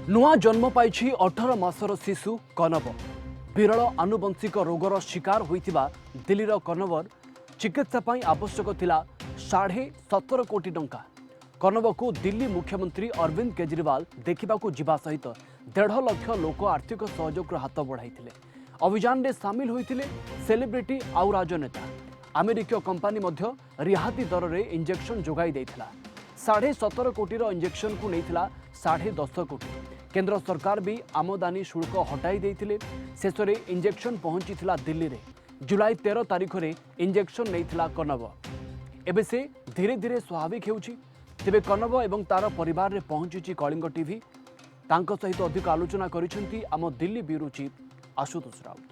नुआ जन्म पाई 18 मासर शिशु कनव विरल आनुवंशिक रोगर शिकार होइथिबा दिल्लीर कनवर चिकित्सा पाई आवश्यक थिला 17.5 कोटी टंका। कनव को दिल्ली मुख्यमंत्री अरविंद केजरीवाल देखिबाकू जिबा सहित 1.5 लाख लोक आर्थिक सहयोग हाथ बढ़ाइथिले। अभियान में सामिल होइथिले सेलिब्रिटी आउ राजनेता। अमेरिकीय कंपनी मध्य रिहाती दर रे इंजेक्शन जोगाई देइथिला। 17.5 कोटीर इंजेक्शन को नैथिला 10.5 कोटी। केंद्र सरकार भी आमदानी शुल्क हटाई देइथिले। शेष में इंजेक्शन पहुंचीथिला दिल्ली रे। जुलाई 13 तारीख में इंजेक्शन नैथिला कनव। एबे से धीरे धीरे स्वाभाविक हेउछि। तेबे कनव एवं तार परिवार रे पहुंची कलिंग टीवी। तांको सहित अधिक आलोचना करिसेंती आम Delhi bureau chief Ashutosh Raut.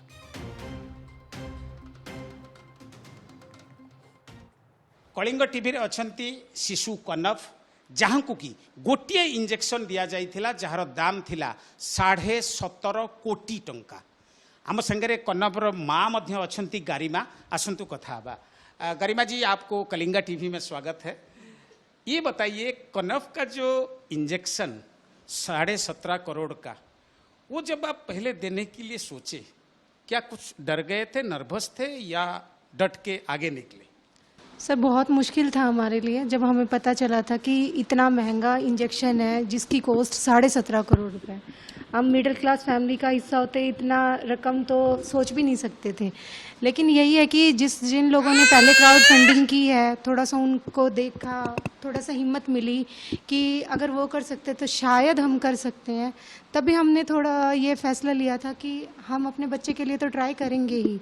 Kalinga TV रे अछंती शिशु कनव जहाँ को कि गोटे इंजेक्शन दिया जाइथिला जहार दाम थिला 17.5 कोटी टंका। आम संगे कनवर माँ मध्य अछंती गरिमा। आसंतु कथा हबा। गरिमा जी, आपको कलिंगा टीवी में स्वागत है। ये बताइए, कनव का जो इंजेक्शन 17.5 करोड़ का, वो जब आप पहले देने के लिए सोचे, क्या कुछ डर गए थे, नर्वस थे, या डट के आगे निकले? सर, बहुत मुश्किल था हमारे लिए जब हमें पता चला था कि इतना महंगा इंजेक्शन है जिसकी कॉस्ट 17.5 करोड़ रुपए। हम मिडिल क्लास फैमिली का हिस्सा होते इतना रकम तो सोच भी नहीं सकते थे। लेकिन यही है कि जिन लोगों ने पहले क्राउड फंडिंग की है, थोड़ा सा उनको देखा, थोड़ा सा हिम्मत मिली कि अगर वो कर सकते तो शायद हम कर सकते हैं। तभी हमने थोड़ा ये फैसला लिया था कि हम अपने बच्चे के लिए तो ट्राई करेंगे ही।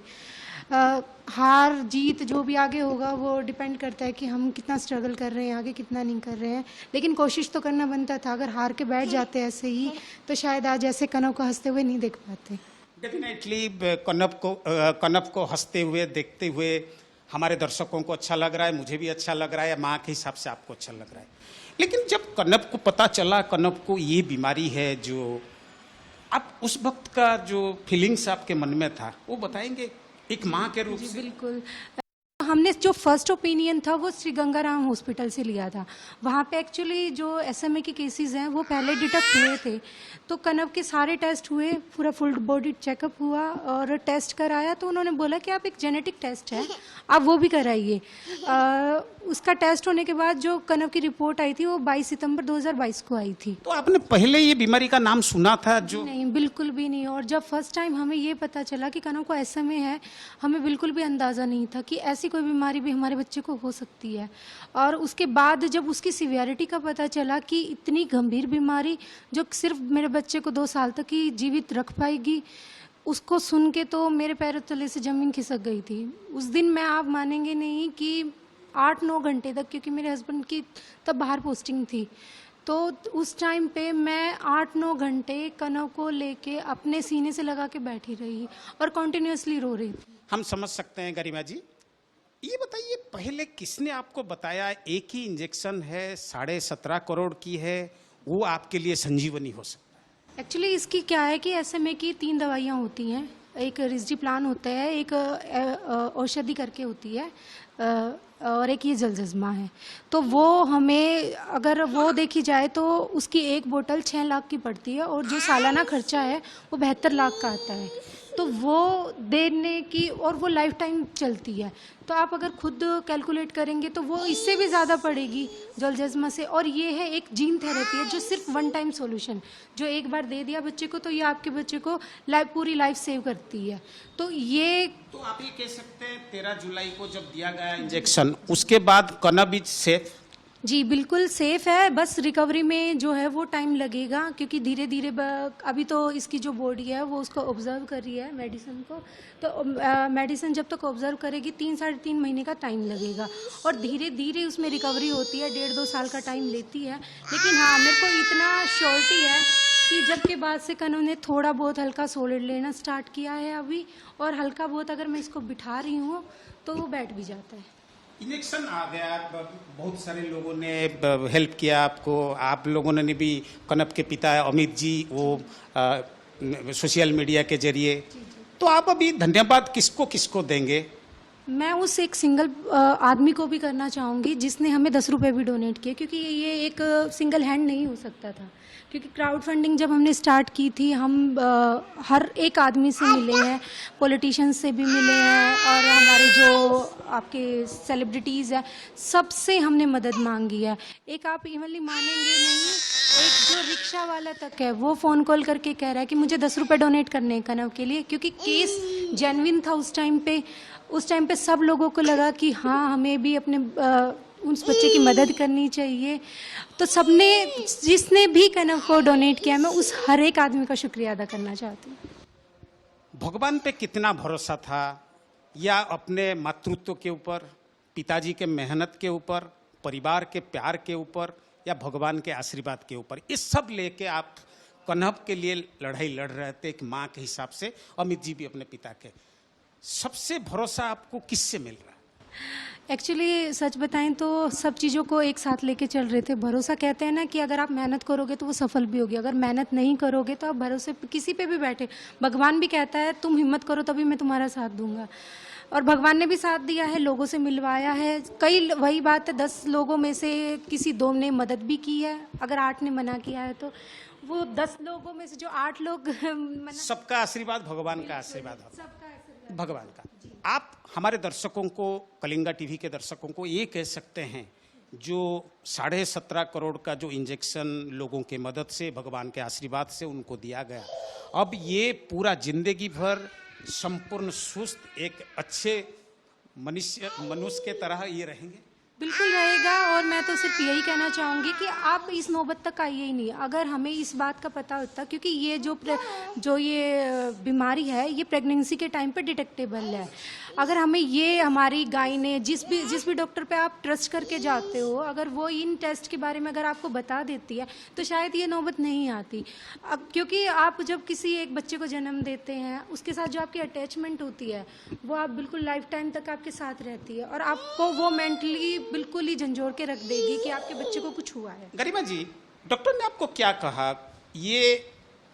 हार जीत जो भी आगे होगा वो डिपेंड करता है कि हम कितना स्ट्रगल कर रहे हैं, आगे कितना नहीं कर रहे हैं। लेकिन कोशिश तो करना बनता था। अगर हार के बैठ जाते ऐसे ही तो शायद आज ऐसे कनव को हंसते हुए नहीं देख पाते। डेफिनेटली कनव को हंसते हुए देखते हुए हमारे दर्शकों को अच्छा लग रहा है, मुझे भी अच्छा लग रहा है, माँ के हिसाब से आपको अच्छा लग रहा है। लेकिन जब कनव को पता चला कनव को ये बीमारी है, जो आप उस वक्त का जो फीलिंग्स आपके मन में था वो बताएंगे एक माँ के रूप से? बिल्कुल। हमने जो फर्स्ट ओपिनियन था वो श्री गंगाराम हॉस्पिटल से लिया था। वहाँ पे एक्चुअली जो एसएमए के केसेस हैं वो पहले डिटेक्ट हुए थे। तो कनव के सारे टेस्ट हुए, पूरा फुल बॉडी चेकअप हुआ और टेस्ट कराया तो उन्होंने बोला कि आप एक जेनेटिक टेस्ट है, आप वो भी कराइए। उसका टेस्ट होने के बाद जो कनव की रिपोर्ट आई थी वो 22 सितंबर 2022 को आई थी। तो आपने पहले ये बीमारी का नाम सुना था? जो नहीं, बिल्कुल भी नहीं। और जब फर्स्ट टाइम हमें ये पता चला कि कनव को एसएमए है, हमें बिल्कुल भी अंदाज़ा नहीं था कि ऐसी कोई बीमारी भी हमारे बच्चे को हो सकती है। और उसके बाद जब उसकी सिवियरिटी का पता चला कि इतनी गंभीर बीमारी जो सिर्फ मेरे बच्चे को 2 साल तक ही जीवित रख पाएगी, उसको सुन के तो मेरे पैरों तले से ज़मीन खिसक गई थी। उस दिन मैं, आप मानेंगे नहीं, कि 8-9 घंटे तक, क्योंकि मेरे हस्बैंड की तब बाहर पोस्टिंग थी, तो उस टाइम पे मैं 8-9 घंटे कनव को लेके अपने सीने से लगा के बैठी रही और कॉन्टिन्यूसली रो रही थी। हम समझ सकते हैं। गरिमा जी, ये बताइए, पहले किसने आपको बताया एक ही इंजेक्शन है, 17.5 करोड़ की है, वो आपके लिए संजीवनी हो सकता है? एक्चुअली इसकी क्या है कि एसएमए की 3 दवाइयाँ होती हैं। एक रिस्डिप्लान होता है, एक औषधि करके होती है, और एक ये जलजज्मा है। तो वो हमें, अगर वो देखी जाए तो उसकी एक बोतल 6 लाख की पड़ती है और जो सालाना खर्चा है वो 72 लाख का आता है। तो वो देने की, और वो लाइफ टाइम चलती है। तो आप अगर खुद कैलकुलेट करेंगे तो वो इससे भी ज़्यादा पड़ेगी जलजज्मा से। और ये है एक जीन थेरेपी है जो सिर्फ 1 टाइम सॉल्यूशन, जो एक बार दे दिया बच्चे को तो ये आपके बच्चे को पूरी लाइफ सेव करती है। तो ये, तो आप ये कह सकते हैं 13 जुलाई को जब दिया गया इंजेक्शन, उसके बाद कनव इज सेफ? जी बिल्कुल सेफ़ है। बस रिकवरी में जो है वो टाइम लगेगा, क्योंकि धीरे धीरे अभी तो इसकी जो बॉडी है वो उसको ऑब्जर्व कर रही है मेडिसिन को। तो मेडिसिन जब तक ऑब्जर्व करेगी 3-3.5 महीने का टाइम लगेगा और धीरे धीरे उसमें रिकवरी होती है। 1.5-2 साल का टाइम लेती है। लेकिन हाँ, मेरे को इतना श्योरिटी है कि जब के बाद से कनव ने थोड़ा बहुत हल्का सॉलिड लेना स्टार्ट किया है अभी, और हल्का बहुत अगर मैं इसको बिठा रही हूँ तो वो बैठ भी जाता है। इंजेक्शन आ गया, बहुत सारे लोगों ने हेल्प किया आपको। आप लोगों ने भी, कनव के पिता अमित जी, वो सोशल मीडिया के जरिए। तो आप अभी धन्यवाद किसको किसको देंगे? मैं उस एक सिंगल आदमी को भी करना चाहूँगी जिसने हमें 10 रुपये भी डोनेट किए, क्योंकि ये एक सिंगल हैंड नहीं हो सकता था। क्योंकि क्राउड फंडिंग जब हमने स्टार्ट की थी, हम हर एक आदमी से मिले हैं, पॉलिटिशियंस से भी मिले हैं, और हमारे जो आपके सेलिब्रिटीज़ हैं सबसे हमने मदद मांगी है। एक आप इवनली मानेंगे नहीं, एक जो रिक्शा वाला तक है वो फ़ोन कॉल करके कह रहा है कि मुझे 10 रुपये डोनेट करने हैं कनव के लिए, क्योंकि केस जेन्युइन था उस टाइम पे। उस टाइम पे सब लोगों को लगा कि हाँ, हमें भी अपने उस बच्चे की मदद करनी चाहिए। तो सबने, जिसने भी कनव को डोनेट किया, मैं उस हर एक आदमी का शुक्रिया अदा करना चाहती हूँ। भगवान पे कितना भरोसा था, या अपने मातृत्व के ऊपर, पिताजी के मेहनत के ऊपर, परिवार के प्यार के ऊपर, या भगवान के आशीर्वाद के ऊपर, ये सब लेके आप कनव के लिए लड़ाई लड़ रहे थे एक माँ के हिसाब से। अमित जी भी अपने पिता के, सबसे भरोसा आपको किससे मिल रहा है? एक्चुअली सच बताएं तो सब चीज़ों को एक साथ लेके चल रहे थे। भरोसा कहते हैं ना कि अगर आप मेहनत करोगे तो वो सफल भी होगी, अगर मेहनत नहीं करोगे तो आप भरोसे किसी पे भी बैठे। भगवान भी कहता है तुम हिम्मत करो तभी मैं तुम्हारा साथ दूंगा, और भगवान ने भी साथ दिया है, लोगों से मिलवाया है। कई, वही बात है, 10 लोगों में से किसी 2 ने मदद भी की है, अगर 8 ने मना किया है तो वो 10 लोगों में से जो 8 लोग मना, सबका आशीर्वाद भगवान का आशीर्वाद होता है, सबका आशीर्वाद भगवान का। आप हमारे दर्शकों को, कलिंगा टीवी के दर्शकों को ये कह सकते हैं, जो 17.5 करोड़ का जो इंजेक्शन लोगों के मदद से, भगवान के आशीर्वाद से उनको दिया गया, अब ये पूरा जिंदगी भर संपूर्ण सुस्त एक अच्छे मनुष्य के तरह ये रहेंगे? बिल्कुल रहेगा। और मैं तो सिर्फ यही कहना चाहूँगी कि आप इस नौबत तक आइए ही नहीं। अगर हमें इस बात का पता होता, क्योंकि ये जो ये बीमारी है ये प्रेगनेंसी के टाइम पे डिटेक्टेबल है। अगर हमें ये, हमारी गाय ने, जिस भी डॉक्टर पे आप ट्रस्ट करके जाते हो, अगर वो इन टेस्ट के बारे में अगर आपको बता देती है तो शायद ये नौबत नहीं आती। अब क्योंकि आप जब किसी एक बच्चे को जन्म देते हैं, उसके साथ जो आपकी अटैचमेंट होती है वो आप बिल्कुल लाइफ टाइम तक आपके साथ रहती है, और आपको वो मेंटली बिल्कुल ही झंझोड़ के रख देगी कि आपके बच्चे को कुछ हुआ है। गरिमा जी, डॉक्टर ने आपको क्या कहा? ये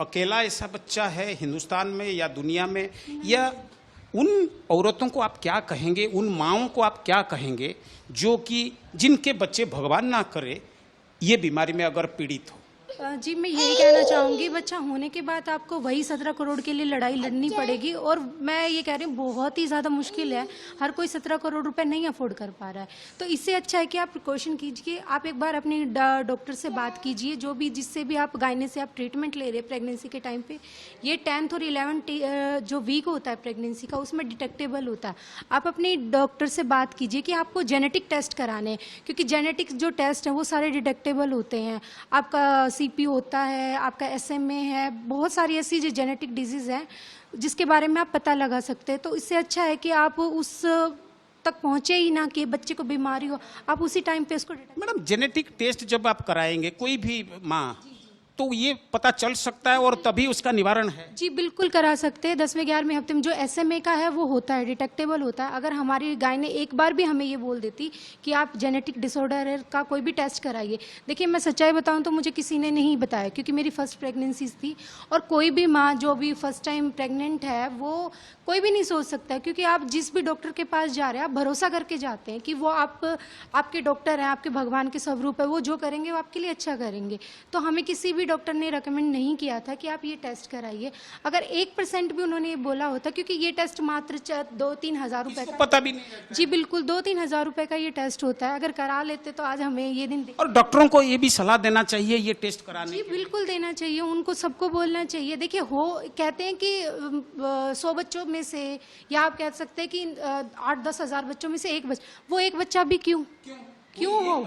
अकेला ऐसा बच्चा है हिंदुस्तान में या दुनिया में, या उन औरतों को आप क्या कहेंगे, उन माओं को आप क्या कहेंगे जो कि जिनके बच्चे, भगवान ना करे, ये बीमारी में अगर पीड़ित हो? जी, मैं यही कहना चाहूँगी, बच्चा होने के बाद आपको वही 17 करोड़ के लिए लड़ाई लड़नी पड़ेगी। और मैं ये कह रही हूँ बहुत ही ज़्यादा मुश्किल है, हर कोई 17 करोड़ रुपए नहीं अफोर्ड कर पा रहा है। तो इससे अच्छा है कि आप प्रिकॉशन कीजिए, आप एक बार अपनी डॉक्टर से बात कीजिए, जो भी, जिससे भी आप गायने से आप ट्रीटमेंट ले रहे हैं प्रेगनेंसी के टाइम पे। ये 10th और 11th जो वीक होता है प्रेगनेंसी का, उसमें डिटेक्टेबल होता है। आप अपनी डॉक्टर से बात कीजिए कि आपको जेनेटिक टेस्ट कराने हैं, क्योंकि जेनेटिक जो टेस्ट हैं वो सारे डिटेक्टेबल होते हैं। आपका CP होता है, आपका SMA है, बहुत सारी ऐसी जो जेनेटिक डिजीज़ हैं जिसके बारे में आप पता लगा सकते हैं। तो इससे अच्छा है कि आप उस तक पहुंचे ही ना कि बच्चे को बीमारी हो, आप उसी टाइम पे उसको मैडम, जेनेटिक टेस्ट जब आप कराएंगे कोई भी माँ, तो ये पता चल सकता है और तभी उसका निवारण है? जी बिल्कुल करा सकते हैं। 10वें 11वें हफ्ते में जो SMA का है वो होता है, डिटेक्टेबल होता है। अगर हमारी गाय ने एक बार भी हमें ये बोल देती कि आप जेनेटिक डिसऑर्डर का कोई भी टेस्ट कराइए। देखिए, मैं सच्चाई बताऊं तो मुझे किसी ने नहीं बताया, क्योंकि मेरी फर्स्ट प्रेगनेंसीज थी। और कोई भी माँ जो भी फर्स्ट टाइम प्रेग्नेंट है, वो कोई भी नहीं सोच सकता है, क्योंकि आप जिस भी डॉक्टर के पास जा रहे हैं आप भरोसा करके जाते हैं कि वो आपके डॉक्टर हैं, आपके भगवान के स्वरूप है, वो जो करेंगे वो आपके लिए अच्छा करेंगे। तो हमें किसी भी डॉक्टर ने रेकमेंड नहीं किया था कि आप ये टेस्ट कराइए। अगर 1% भी उन्होंने ये बोला होता, क्योंकि ये टेस्ट मात्र 2-3 हज़ार रुपए का, पता भी नहीं। जी बिल्कुल, 2-3 हज़ार रुपए का ये टेस्ट होता है। अगर करा लेते तो आज हमें ये दिन। और डॉक्टरों को ये भी सलाह देना चाहिए ये टेस्ट कराने जी बिल्कुल देना चाहिए, उनको सबको बोलना चाहिए। देखिए, कहते हैं कि 100 बच्चों में से, या आप कह सकते हैं कि 8-10 हज़ार बच्चों में से वो एक बच्चा भी क्यों हो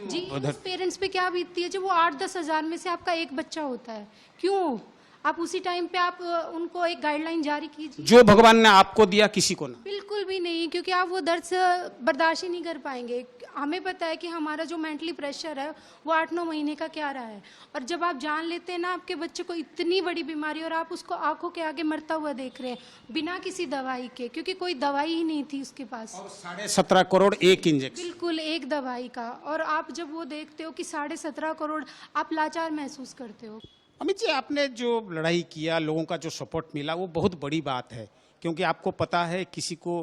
जी, उस पेरेंट्स पे क्या बीतती है जब वो 8-10 हज़ार में से आपका एक बच्चा होता है, क्यों हो? आप उसी टाइम पे आप उनको एक गाइडलाइन जारी कीजिए। जो भगवान ने आपको दिया किसी को ना, बिल्कुल भी नहीं, क्योंकि आप वो दर्द से बर्दाश्त ही नहीं कर पाएंगे। हमें पता है कि हमारा जो मेंटली प्रेशर है वो 8-9 महीने का क्या रहा है, और जब आप जान लेते हैं ना आपके बच्चे को इतनी बड़ी बीमारी, और आप उसको आंखों के आगे मरता हुआ देख रहे हैं बिना किसी दवाई के, क्योंकि कोई दवाई ही नहीं थी उसके पास, और 17.5 करोड़ एक इंजेक्शन, बिल्कुल एक दवाई का। और आप जब वो देखते हो कि 17.5 करोड़, आप लाचार महसूस करते हो। अमित जी, आपने जो लड़ाई किया, लोगों का जो सपोर्ट मिला, वो बहुत बड़ी बात है, क्योंकि आपको पता है किसी को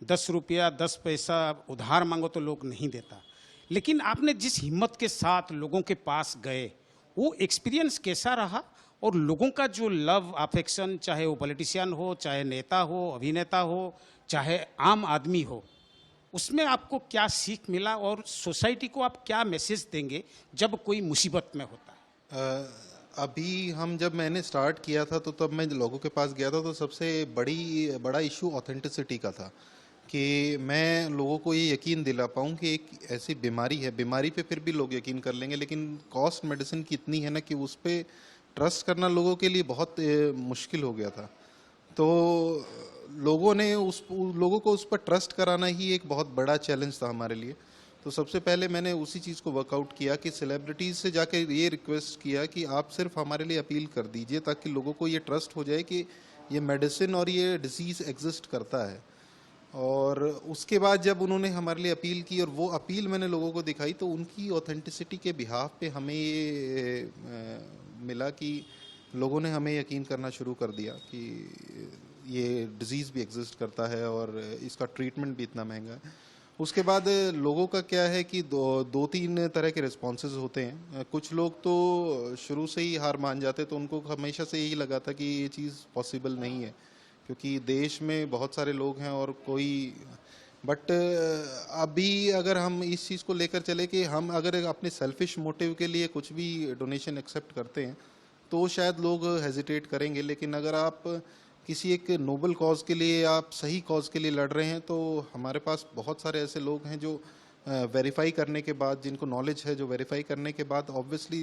10 रुपया 10 पैसा उधार मांगो तो लोग नहीं देता, लेकिन आपने जिस हिम्मत के साथ लोगों के पास गए, वो एक्सपीरियंस कैसा रहा? और लोगों का जो लव अफेक्शन, चाहे वो पॉलिटिशियन हो, चाहे नेता हो, अभिनेता हो, चाहे आम आदमी हो, उसमें आपको क्या सीख मिला और सोसाइटी को आप क्या मैसेज देंगे जब कोई मुसीबत में होता है? अभी जब मैंने स्टार्ट किया था तो तब मैं लोगों के पास गया था तो सबसे बड़ा इशू ऑथेंटिसिटी का था कि मैं लोगों को ये यकीन दिला पाऊँ कि एक ऐसी बीमारी है, बीमारी पे फिर भी लोग यकीन कर लेंगे, लेकिन कॉस्ट मेडिसिन की इतनी है ना कि उस पर ट्रस्ट करना लोगों के लिए बहुत मुश्किल हो गया था। तो लोगों को उस पर ट्रस्ट कराना ही एक बहुत बड़ा चैलेंज था हमारे लिए। तो सबसे पहले मैंने उसी चीज़ को वर्कआउट किया कि सेलिब्रिटीज़ से जाके ये रिक्वेस्ट किया कि आप सिर्फ हमारे लिए अपील कर दीजिए ताकि लोगों को ये ट्रस्ट हो जाए कि ये मेडिसिन और ये डिसीज़ एग्जिस्ट करता है। और उसके बाद जब उन्होंने हमारे लिए अपील की और वो अपील मैंने लोगों को दिखाई तो उनकी ऑथेंटिसिटी के बिहाफ पे हमें ये मिला कि लोगों ने हमें यकीन करना शुरू कर दिया कि ये डिज़ीज़ भी एग्जिस्ट करता है और इसका ट्रीटमेंट भी इतना महंगा है। उसके बाद लोगों का क्या है कि दो तीन तरह के रिस्पॉन्सेज होते हैं। कुछ लोग तो शुरू से ही हार मान जाते, तो उनको हमेशा से यही लगा था कि ये चीज़ पॉसिबल नहीं है क्योंकि देश में बहुत सारे लोग हैं और कोई बट अभी अगर हम इस चीज़ को लेकर चले कि हम अगर अपने सेल्फिश मोटिव के लिए कुछ भी डोनेशन एक्सेप्ट करते हैं तो शायद लोग हेजिटेट करेंगे, लेकिन अगर आप किसी एक नोबल कॉज के लिए, आप सही कॉज के लिए लड़ रहे हैं, तो हमारे पास बहुत सारे ऐसे लोग हैं जो वेरीफाई करने के बाद, जिनको नॉलेज है, जो वेरीफाई करने के बाद ऑब्वियसली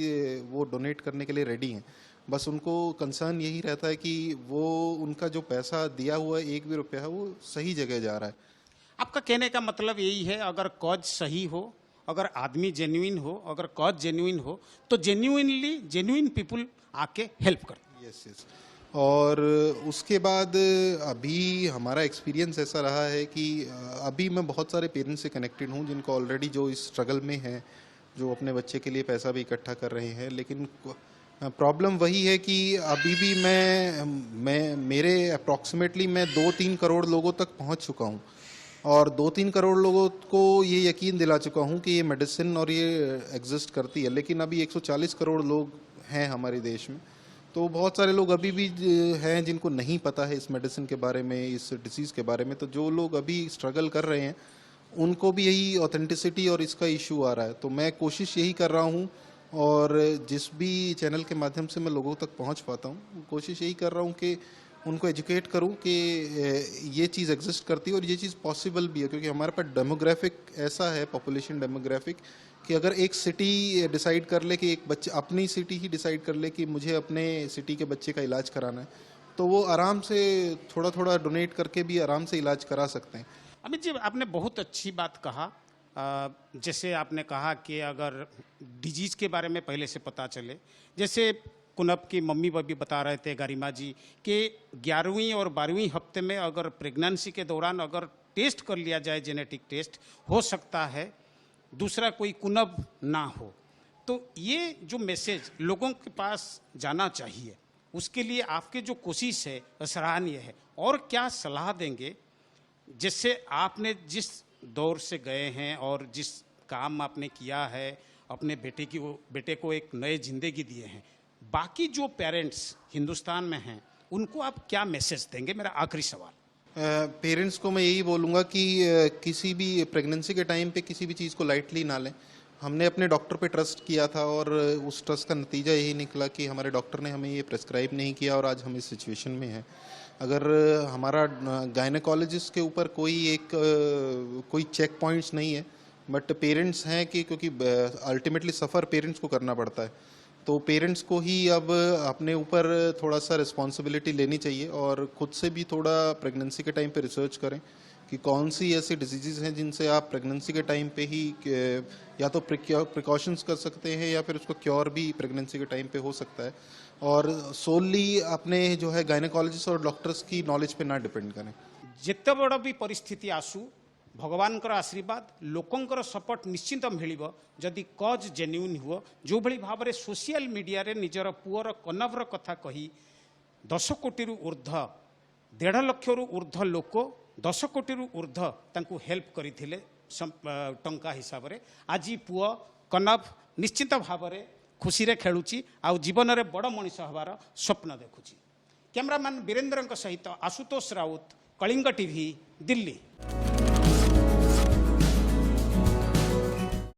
वो डोनेट करने के लिए रेडी हैं। बस उनको कंसर्न यही रहता है कि वो उनका जो पैसा दिया हुआ है, एक भी रुपया है, वो सही जगह जा रहा है। आपका कहने का मतलब यही है, अगर कॉज सही हो, अगर आदमी जेन्युइन हो, अगर कॉज जेन्युइन हो, तो जेन्युइन पीपुल आके हेल्प करते। Yes yes. और उसके बाद अभी हमारा एक्सपीरियंस ऐसा रहा है कि अभी मैं बहुत सारे पेरेंट्स से कनेक्टेड हूँ जिनको ऑलरेडी जो इस स्ट्रगल में हैं, जो अपने बच्चे के लिए पैसा भी इकट्ठा कर रहे हैं, लेकिन प्रॉब्लम वही है कि अभी भी मेरे अप्रॉक्सीमेटली मैं 2-3 करोड़ लोगों तक पहुँच चुका हूँ और 2-3 करोड़ लोगों को ये यकीन दिला चुका हूँ कि ये मेडिसिन और ये एग्जिस्ट करती है, लेकिन अभी 140 करोड़ लोग हैं हमारे देश में। तो बहुत सारे लोग अभी भी हैं जिनको नहीं पता है इस मेडिसिन के बारे में, इस डिसीज़ के बारे में। तो जो लोग अभी स्ट्रगल कर रहे हैं उनको भी यही ऑथेंटिसिटी और इसका इशू आ रहा है। तो मैं कोशिश यही कर रहा हूँ और जिस भी चैनल के माध्यम से मैं लोगों तक पहुँच पाता हूँ, कोशिश यही कर रहा हूँ कि उनको एजुकेट करूँ कि ये चीज़ एग्जिस्ट करती है और ये चीज़ पॉसिबल भी है, क्योंकि हमारे पास डेमोग्राफिक ऐसा है, पॉपुलेशन डेमोग्राफिक, कि अगर एक सिटी डिसाइड कर ले कि एक बच्चे, अपनी सिटी ही डिसाइड कर ले कि मुझे अपने सिटी के बच्चे का इलाज कराना है, तो वो आराम से थोड़ा थोड़ा डोनेट करके भी आराम से इलाज करा सकते हैं। अमित जी, आपने बहुत अच्छी बात कहा। जैसे आपने कहा कि अगर डिजीज़ के बारे में पहले से पता चले, जैसे कुनब की मम्मी भी बता रहे थे, गरिमा जी, कि 11वीं और 12वीं हफ्ते में अगर प्रेगनेंसी के दौरान अगर टेस्ट कर लिया जाए, जेनेटिक टेस्ट, हो सकता है दूसरा कोई कुनब ना हो। तो ये जो मैसेज लोगों के पास जाना चाहिए, उसके लिए आपके जो कोशिश है सराहनीय है। और क्या सलाह देंगे, जिससे आपने जिस दौर से गए हैं और जिस काम आपने किया है, अपने बेटे को एक नए जिंदगी दिए हैं, बाकी जो पेरेंट्स हिंदुस्तान में हैं उनको आप क्या मैसेज देंगे? मेरा आखिरी सवाल। पेरेंट्स को मैं यही बोलूँगा कि किसी भी प्रेगनेंसी के टाइम पे किसी भी चीज़ को लाइटली ना लें। हमने अपने डॉक्टर पे ट्रस्ट किया था और उस ट्रस्ट का नतीजा यही निकला कि हमारे डॉक्टर ने हमें ये प्रेस्क्राइब नहीं किया और आज हम इस सिचुएशन में हैं। अगर हमारा गायनेकोलॉजिस्ट के ऊपर कोई चेक पॉइंट्स नहीं है, बट पेरेंट्स हैं कि क्योंकि अल्टीमेटली सफ़र पेरेंट्स को करना पड़ता है, तो पेरेंट्स को ही अब अपने ऊपर थोड़ा सा रिस्पॉन्सिबिलिटी लेनी चाहिए और ख़ुद से भी थोड़ा प्रेगनेंसी के टाइम पे रिसर्च करें कि कौन सी ऐसी डिजीज़ हैं जिनसे आप प्रेगनेंसी के टाइम पे ही या तो प्रिकॉशंस कर सकते हैं या फिर उसको क्योर भी प्रेगनेंसी के टाइम पे हो सकता है। और सोली अपने जो है गायनेकोलॉजिस्ट और डॉक्टर्स की नॉलेज पे ना डिपेंड करें। जिते बड़ भी परिस्थिति आसू, भगवानकर आशीर्वाद, लोकंकर सपोर्ट निश्चिंत मिलिबो जदि कज जेन्युइन हुआ। जो भली भाव में सोशल मीडिया रे निजर पुअर कनवर कथा कही 10 कोटी ऊर्ध्व 1.5 लाख ऊर्ध्व लोक 10 कोटी ऊर्ध्व तांकु हेल्प करथिले टंका हिसाब रे आज पुओ कनव निश्चित भाव में खुशी रे खेलुची आ जीवन में बड़ मनीष हबार स्वप्न देखुची। कैमरामैन वीरेंद्र सहित आशुतोष राउत, कलिंग टीवी, दिल्ली।